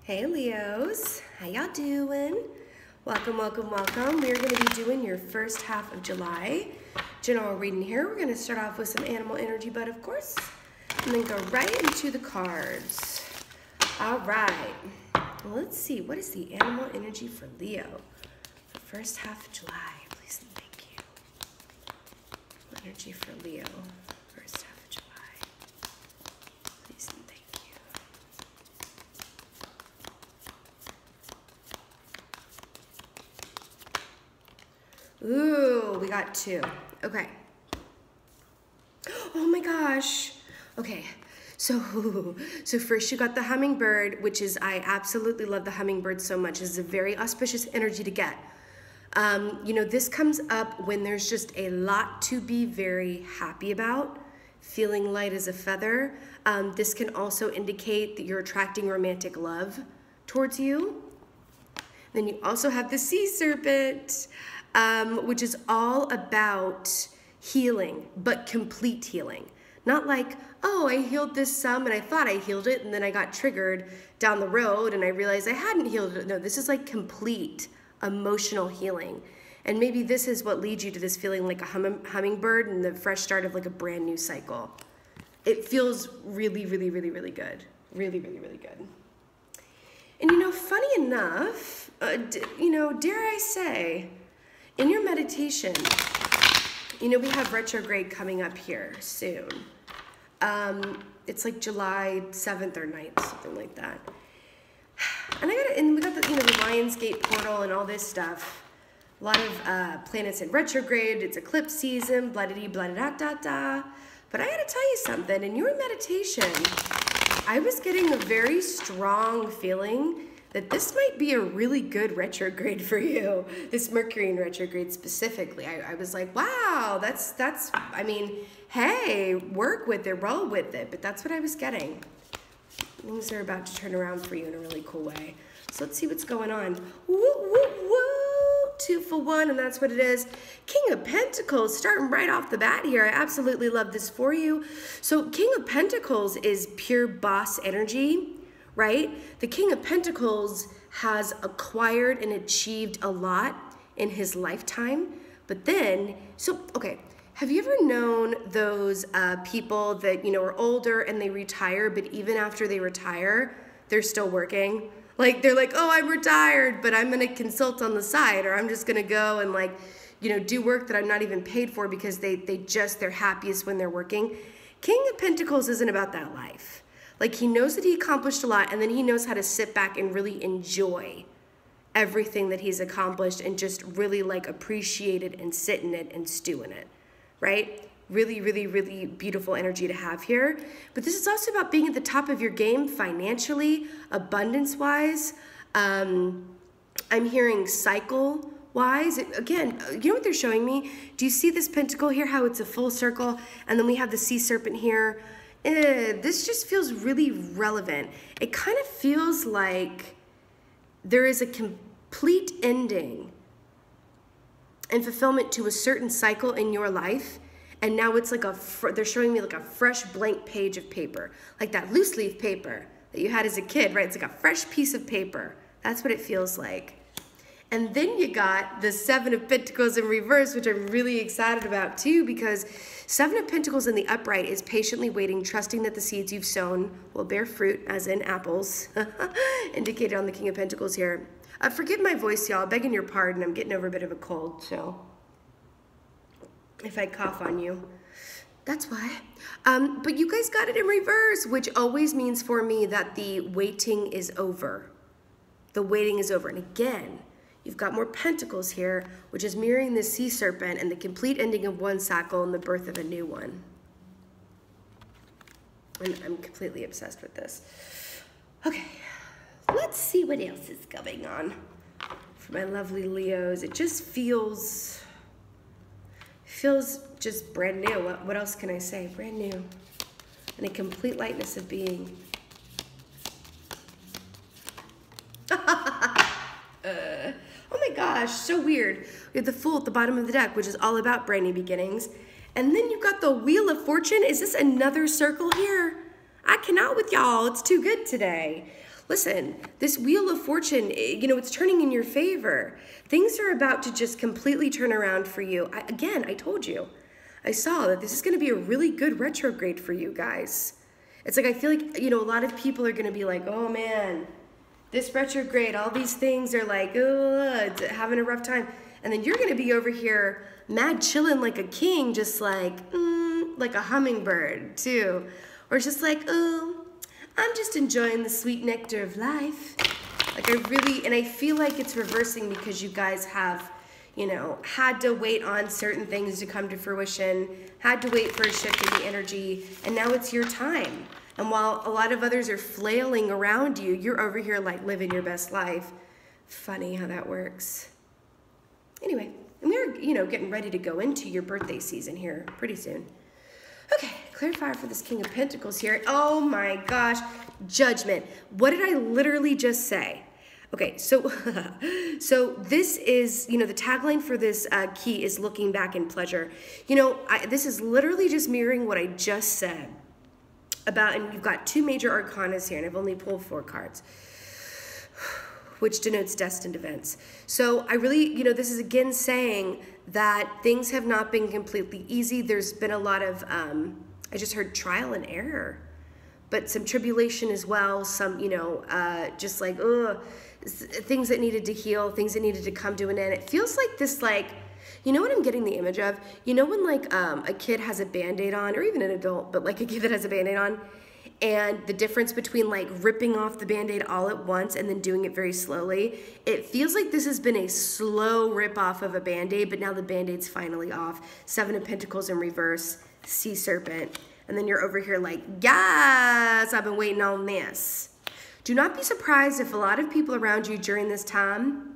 Hey Leos, how y'all doing? Welcome, welcome, welcome. We're going to be doing your first half of July general reading here. We're going to start off with some animal energy, but of course, and then go right into the cards. All right, well, let's see. What is the animal energy for Leo for first half of July? Please and thank you. Energy for Leo, first half of July. Please and thank you. Ooh, we got two. Okay. Oh my gosh. Okay. So first you got the hummingbird, which is, I absolutely love the hummingbird so much. This is a very auspicious energy to get. You know, this comes up when there's just a lot to be very happy about, feeling light as a feather. This can also indicate that you're attracting romantic love towards you. Then you also have the sea serpent, which is all about healing, but complete healing. Not like, oh, I healed this some and I thought I healed it and then I got triggered down the road and I realized I hadn't healed it. No, this is like complete emotional healing. And maybe this is what leads you to this feeling like a hummingbird and the fresh start of like a brand new cycle. It feels really, really, really, really good. Really, really, really good. And you know, funny enough, you know, dare I say, in your meditation, you know, we have retrograde coming up here soon. It's like July 7th or 9th, something like that. And we got the, you know, the Lionsgate portal and all this stuff. A lot of planets in retrograde. It's eclipse season, blah-da-dee, blah-da-da-da-da. But I gotta tell you something. In your meditation, I was getting a very strong feeling that this might be a really good retrograde for you. This Mercury in retrograde specifically. I was like, wow, that's, I mean, hey, work with it, roll with it. But that's what I was getting. Things are about to turn around for you in a really cool way. So let's see what's going on. Woo, woo, woo. 2 for 1, and that's what it is. King of Pentacles, starting right off the bat here. I absolutely love this for you. So King of Pentacles is pure boss energy, right? The King of Pentacles has acquired and achieved a lot in his lifetime. But then, so, okay. Have you ever known those people that, you know, are older and they retire, but even after they retire, they're still working? Like, they're like, oh, I'm retired, but I'm going to consult on the side, or I'm just going to go and, like, you know, do work that I'm not even paid for because they're happiest when they're working. King of Pentacles isn't about that life. Like, he knows that he accomplished a lot, and then he knows how to sit back and really enjoy everything that he's accomplished and just really, like, appreciate it and sit in it and stew in it. Right? Really, really, really beautiful energy to have here. But this is also about being at the top of your game financially, abundance-wise. I'm hearing cycle-wise. Again, you know what they're showing me? Do you see this pentacle here, how it's a full circle? And then we have the sea serpent here. This just feels really relevant. It kind of feels like there is a complete ending and fulfillment to a certain cycle in your life, and now it's like they're showing me like a fresh blank page of paper, like that loose leaf paper that you had as a kid, right? It's like a fresh piece of paper. That's what it feels like. And then you got the 7 of Pentacles in reverse, which I'm really excited about too, because 7 of Pentacles in the upright is patiently waiting, trusting that the seeds you've sown will bear fruit, as in apples, indicated on the King of Pentacles here. Forgive my voice, y'all. Begging your pardon. I'm getting over a bit of a cold, so if I cough on you, that's why. But you guys got it in reverse, which always means for me that the waiting is over. The waiting is over. And again, you've got more pentacles here, which is mirroring the sea serpent and the complete ending of one cycle and the birth of a new one. And I'm completely obsessed with this. Okay. Let's see what else is going on for my lovely Leos. It just feels just brand new. What else can I say? Brand new. And a complete lightness of being. Oh my gosh, so weird. We have the Fool at the bottom of the deck, which is all about brand new beginnings. And then you've got the Wheel of Fortune. Is this another circle here? I cannot with y'all. It's too good today. Listen, this Wheel of Fortune, it's turning in your favor. Things are about to just completely turn around for you. Again, I told you. I saw that this is going to be a really good retrograde for you guys. It's like, I feel like, a lot of people are going to be like, oh man, this retrograde, all these things are like, having a rough time. And then you're going to be over here mad chilling like a king, just like a hummingbird too. Or it's just like, oh, I'm just enjoying the sweet nectar of life. Like I feel like it's reversing because you guys have, had to wait on certain things to come to fruition, had to wait for a shift in the energy, and now it's your time. And while a lot of others are flailing around you, you're over here like living your best life. Funny how that works. Anyway, and we're, getting ready to go into your birthday season here pretty soon. Okay, clarifier for this King of Pentacles here. Oh my gosh, Judgment. What did I literally just say? Okay, so so this is, the tagline for this key is looking back in pleasure. This is literally just mirroring what I just said about, and you've got 2 major arcanas here, and I've only pulled 4 cards, which denotes destined events. So I really, this is again saying that things have not been completely easy. There's been a lot of, I just heard trial and error, but some tribulation as well, some, just like, things that needed to heal, things that needed to come to an end. It feels like this, like, what I'm getting the image of? When like a kid has a Band-Aid on, or even an adult, but like a kid that has a Band-Aid on, and the difference between like ripping off the Band-Aid all at once and then doing it very slowly. It feels like this has been a slow rip off of a Band-Aid, but now the Band-Aid's finally off. 7 of Pentacles in reverse, Sea Serpent. And then you're over here like, yes, I've been waiting on this. Do not be surprised if a lot of people around you during this time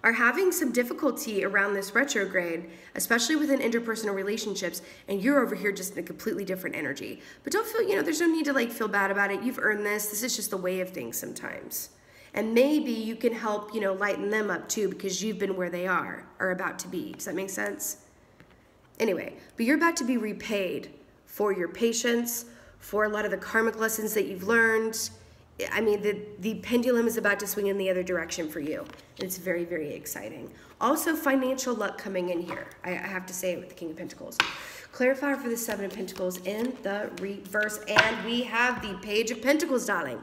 are having some difficulty around this retrograde, especially within interpersonal relationships, and you're over here just in a completely different energy. But don't feel, there's no need to like feel bad about it. You've earned this. This is just the way of things sometimes. And maybe you can help, lighten them up too, because you've been where they are about to be. Does that make sense? Anyway, but you're about to be repaid for your patience, for a lot of the karmic lessons that you've learned. I mean, the pendulum is about to swing in the other direction for you. It's very, very exciting. Also, financial luck coming in here. I have to say it with the King of Pentacles. Clarifier for the 7 of Pentacles in the reverse. And we have the Page of Pentacles, darling.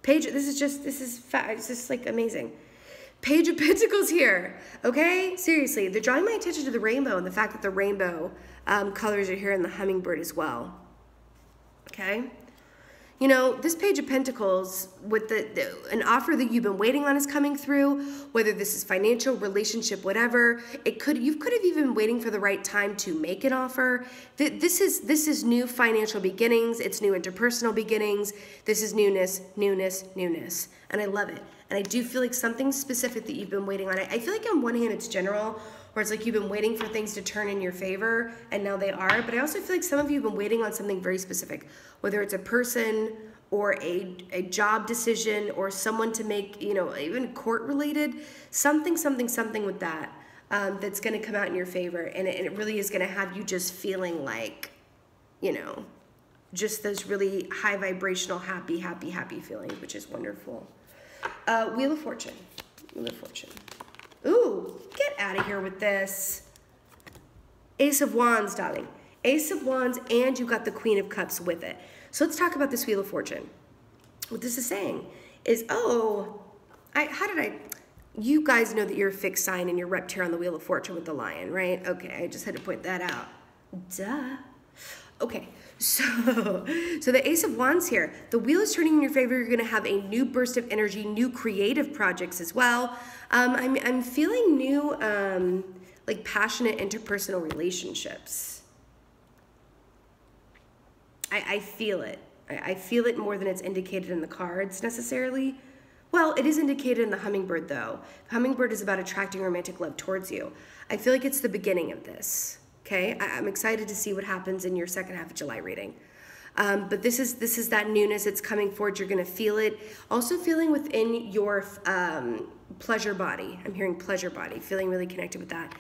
This is like amazing. Page of Pentacles here, okay? Seriously, they're drawing my attention to the rainbow and the fact that the rainbow colors are here in the hummingbird as well, okay? This Page of Pentacles with an offer that you've been waiting on is coming through, whether this is financial, relationship, whatever. You could have even been waiting for the right time to make an offer. This is new financial beginnings. It's new interpersonal beginnings. This is newness, newness, newness. And I love it. And I do feel like something specific that you've been waiting on. I feel like on one hand it's general, where it's like you've been waiting for things to turn in your favor, and now they are. But I also feel like some of you have been waiting on something very specific, whether it's a person or a job decision or someone to make, even court-related, something with that that's going to come out in your favor. And it really is going to have you just feeling like, just those really high vibrational, happy, happy, happy feelings, which is wonderful. Wheel of Fortune. Wheel of Fortune. Ooh, get out of here with this. Ace of Wands, darling. Ace of Wands, and you got the Queen of Cups with it. So let's talk about this Wheel of Fortune. What this is saying is, you guys know that you're a fixed sign and you're repped here on the Wheel of Fortune with the lion, right? Okay, I just had to point that out. Duh. Okay, so the Ace of Wands here, the wheel is turning in your favor. You're gonna have a new burst of energy, new creative projects as well. I'm feeling new, like passionate interpersonal relationships. I feel it. I feel it more than it's indicated in the cards necessarily. Well, it is indicated in the hummingbird though. The hummingbird is about attracting romantic love towards you. I feel like it's the beginning of this. Okay, I'm excited to see what happens in your second half of July reading. But this is that newness. It's coming forward. You're going to feel it. Also feeling within your pleasure body. I'm hearing pleasure body, feeling really connected with that.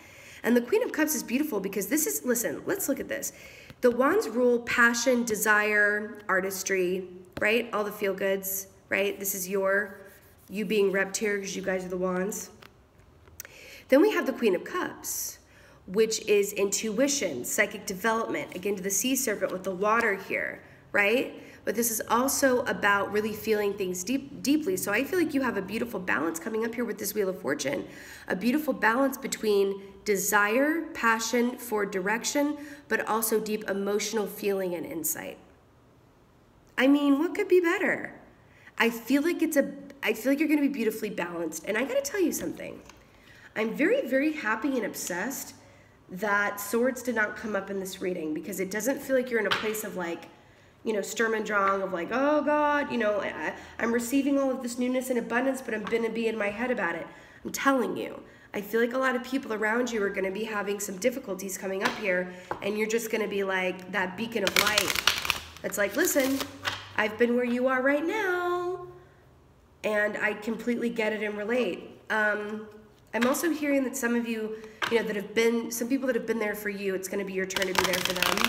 And the Queen of Cups is beautiful because this is, listen, let's look at this. The wands rule passion, desire, artistry, right? All the feel goods, right? This is you being repped here because you guys are the wands. Then we have the Queen of Cups, which is intuition, psychic development, again to the sea serpent with the water here, right? But this is also about really feeling things deeply. So I feel like you have a beautiful balance coming up here with this Wheel of Fortune, a beautiful balance between desire, passion for direction, but also deep emotional feeling and insight. I mean, what could be better? I feel like you're going to be beautifully balanced. And I got to tell you something. I'm very, very happy and obsessed that swords did not come up in this reading, because it doesn't feel like you're in a place of like, you know, Sturm und Drang of like, oh God, you know, I'm receiving all of this newness and abundance, but I'm going to be in my head about it. I'm telling you, I feel like a lot of people around you are going to be having some difficulties coming up here, and you're just going to be like that beacon of light. It's like, listen, I've been where you are right now, and I completely get it and relate. I'm also hearing that some of you, you know, some people that have been there for you, it's going to be your turn to be there for them.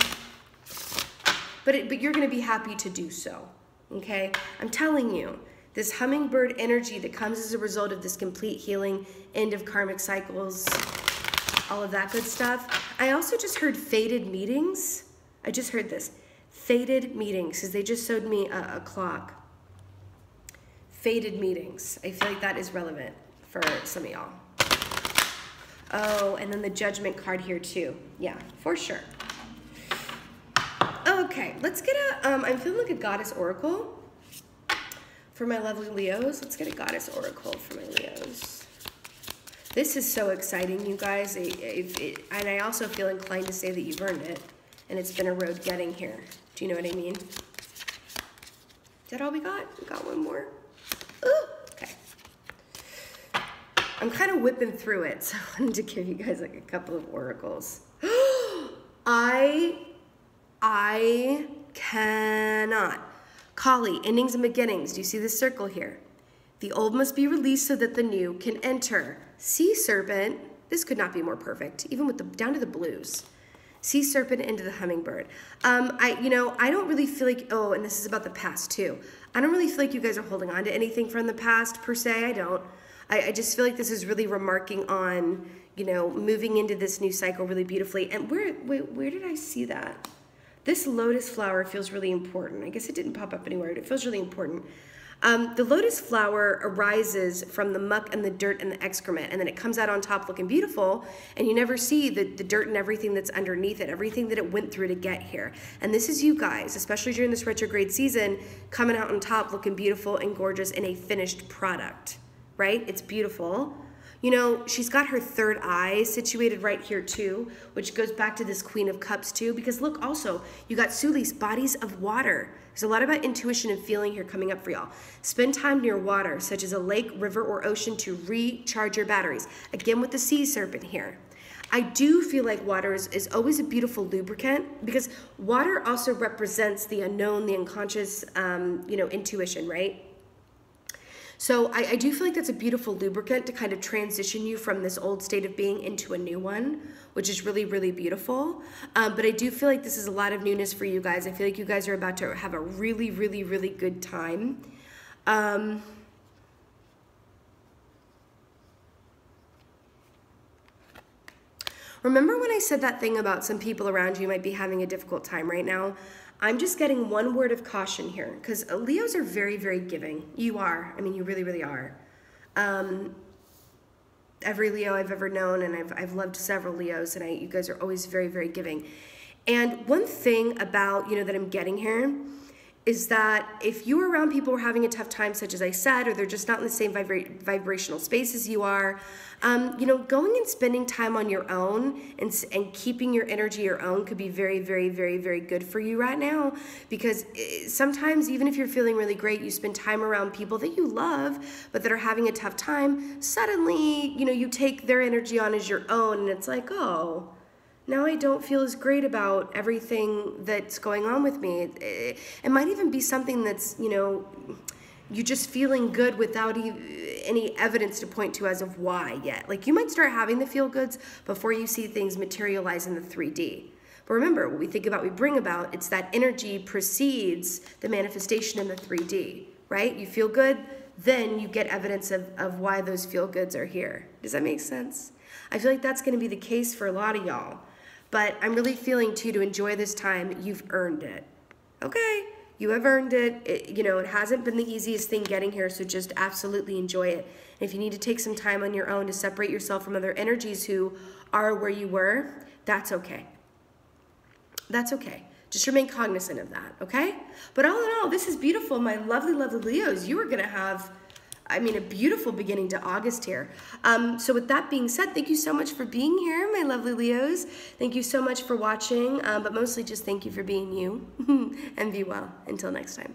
But you're going to be happy to do so, okay? I'm telling you, this hummingbird energy that comes as a result of this complete healing, end of karmic cycles, all of that good stuff. I also just heard fated meetings. I just heard this. Fated meetings, because they just showed me a clock. Fated meetings. I feel like that is relevant for some of y'all. Oh, and then the Judgment card here too. Yeah, for sure. Okay, let's get I'm feeling like a Goddess Oracle for my lovely Leos. Let's get a Goddess Oracle for my Leos. This is so exciting, you guys. And I also feel inclined to say that you've earned it, and it's been a road getting here. Do you know what I mean? Is that all we got? We got one more? Ooh, okay. I'm kind of whipping through it, so I wanted to give you guys like a couple of oracles. I cannot. Kali, endings and beginnings. Do you see the circle here? The old must be released so that the new can enter. Sea serpent. This could not be more perfect, even with down to the blues. Sea serpent into the hummingbird. I don't really feel like, oh, and this is about the past too. I don't really feel like you guys are holding on to anything from the past per se. I don't. I just feel like this is really remarking on, you know, moving into this new cycle really beautifully. And where did I see that? This lotus flower feels really important. I guess it didn't pop up anywhere, but it feels really important. The lotus flower arises from the muck and the dirt and the excrement, and then it comes out on top looking beautiful, and you never see the dirt and everything that's underneath it, everything that it went through to get here. And this is you guys, especially during this retrograde season, coming out on top looking beautiful and gorgeous in a finished product, right? It's beautiful. You know, she's got her third eye situated right here too, which goes back to this Queen of Cups too, because look also, you got Sulis, bodies of water. There's a lot about intuition and feeling here coming up for y'all. Spend time near water, such as a lake, river, or ocean to recharge your batteries. Again, with the sea serpent here. I do feel like water is always a beautiful lubricant, because water also represents the unknown, the unconscious, intuition, right? So I do feel like that's a beautiful lubricant to kind of transition you from this old state of being into a new one, which is really, really beautiful. But I do feel like this is a lot of newness for you guys. I feel like you guys are about to have a really, really, really good time. Remember when I said that thing about some people around you might be having a difficult time right now? I'm just getting one word of caution here, because Leos are very, very giving. You are. I mean, you really, really are. Every Leo I've ever known, and I've loved several Leos, and you guys are always very, very giving. And one thing about, that I'm getting here is that if you're around people who are having a tough time, such as I said, or they're just not in the same vibrational space as you are, going and spending time on your own and keeping your energy your own could be very, very, very, very good for you right now. Because sometimes, even if you're feeling really great, you spend time around people that you love, but that are having a tough time, suddenly, you take their energy on as your own, and it's like, oh, now I don't feel as great about everything that's going on with me. It might even be something that's, you just feeling good without any evidence to point to as of why yet. Like, you might start having the feel goods before you see things materialize in the 3D. But remember, what we think about, we bring about, it's that energy precedes the manifestation in the 3D, right? You feel good, then you get evidence of why those feel goods are here. Does that make sense? I feel like that's going to be the case for a lot of y'all. But I'm really feeling, too, to enjoy this time. You've earned it. Okay? You have earned it. It hasn't been the easiest thing getting here, so just absolutely enjoy it. And if you need to take some time on your own to separate yourself from other energies who are where you were, that's okay. That's okay. Just remain cognizant of that, okay? But all in all, this is beautiful. My lovely, lovely Leos, you are going to have, a beautiful beginning to August here. So with that being said, thank you so much for being here, my lovely Leos. Thank you so much for watching, but mostly just thank you for being you. And be well. Until next time.